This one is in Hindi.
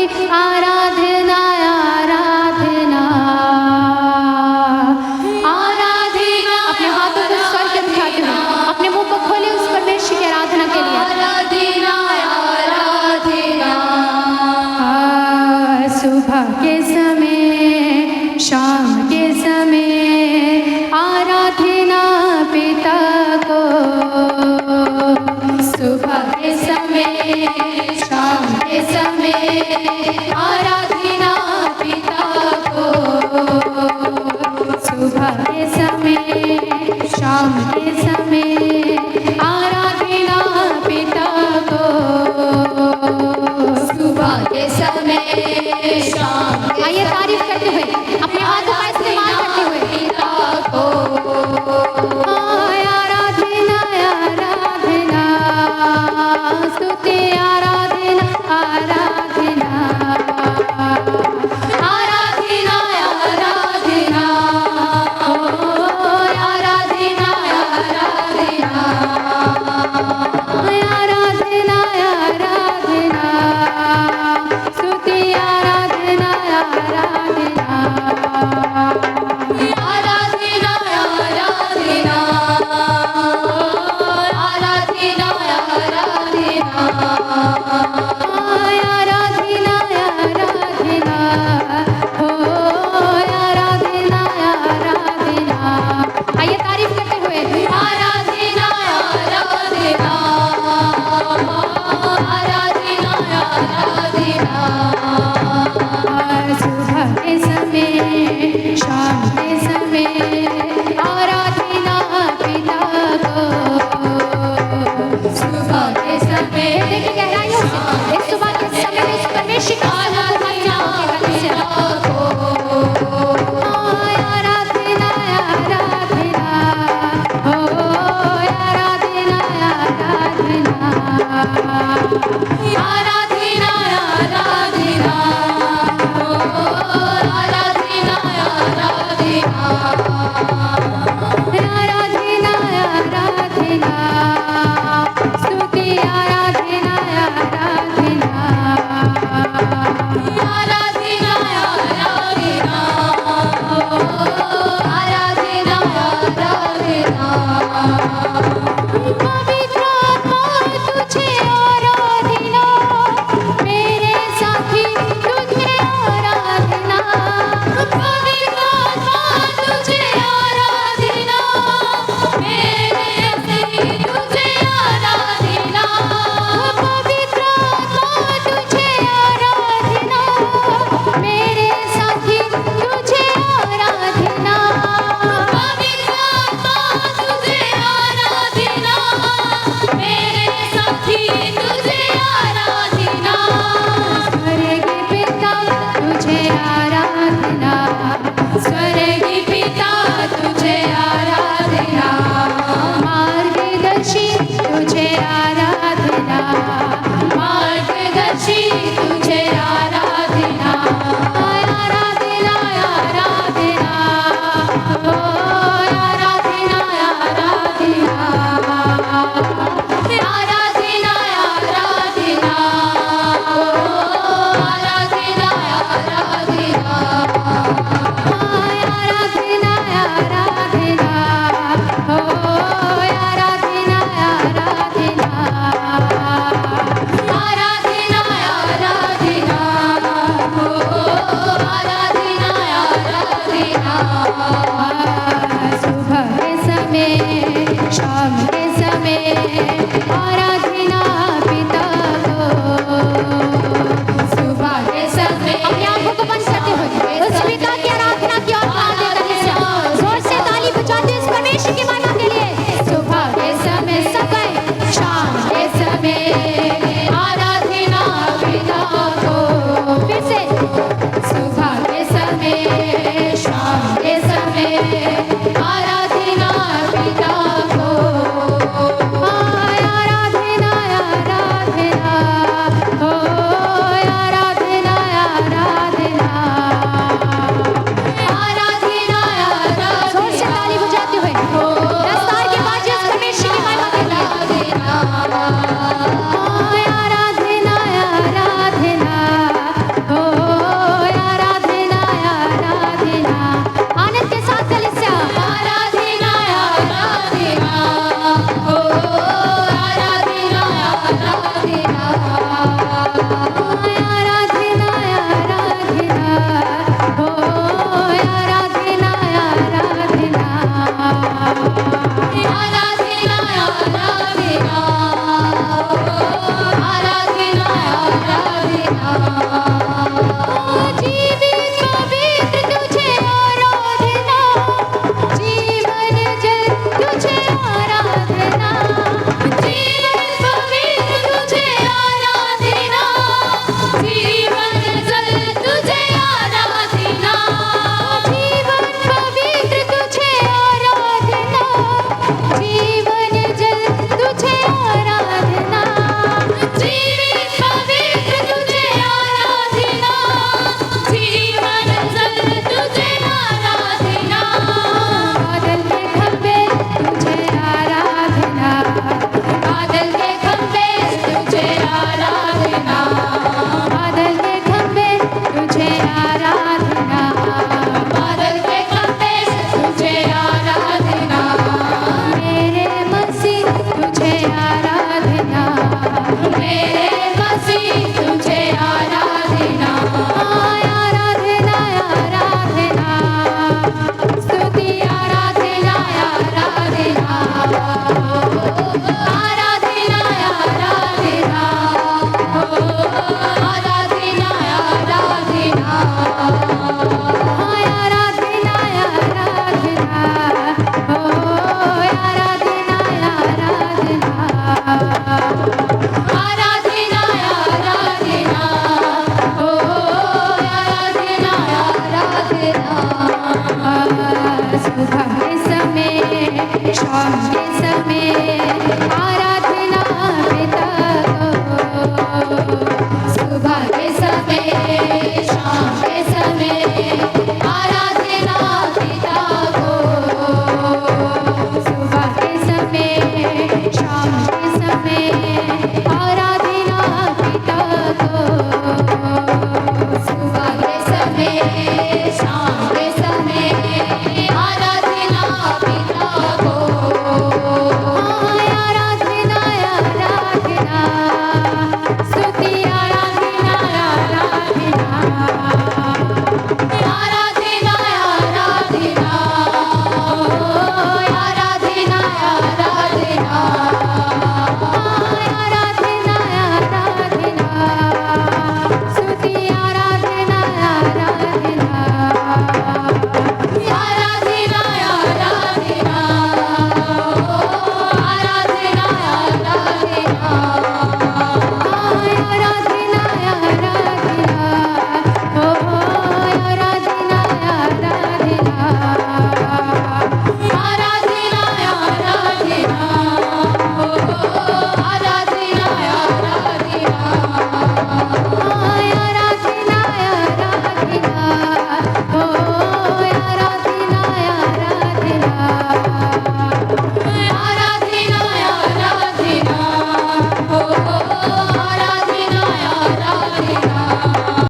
आराधना आराधना आराधना। अपने हाथों को स्वर के उठाते हुए अपने मुंह को खोले उस परमेश्वर की आराधना के लिए। आराधना आराधना। सुबह के समय शाम के समय आराधना पिता को। सुबह के समय शाम के समय आराधना पिता को। सुबह के समय शाम के समय आराधना पिता को। सुबह के समय शाम। आइए तारीफ करते हुए अपने हाथों का इस्तेमाल करते हुए पिता को। आराधना आराधना स्तुति आराधना आराधना आराधना आराधना आराधना आराधना आराधना स्तुति आराधना आराधना आराधना आराधना आराधना आराधना आराधना हो आराधना आराधना। आइए तारीफ करते हुए आराधना आराधना आराधना आराधना। सुबह के समय शाम के समय आराधना पिता को। सुबह के समय देखिए गहराइयों से इस सुबह के समय में इस परमेश्वर की आराधना को। आराधना आराधना हो आराधना आराधना आराधना आराधना हो आराधना आराधना आराधना आराधना स्तुति आराधना आराधना आराधना आराधना हो आराधना आराधना। पवित्र आत्मा तुझे आराधना मेरे साथी तुझे आराधना। पवित्र आत्मा तुझे आराधना मेरे साथी तुझे आराधना। पवित्र आत्मा तुझे आराधना मेरे साथी तुझे आराधना। पवित्र आत्मा तुझे आराधना मेरे साथी तुझे आराधना। स्वर्गीय पिता तुझे आराधना स्वर्गीय पिता तुझे आराधना। मार्गदर्शी तुझे आराधना मार्गदर्शी तुझे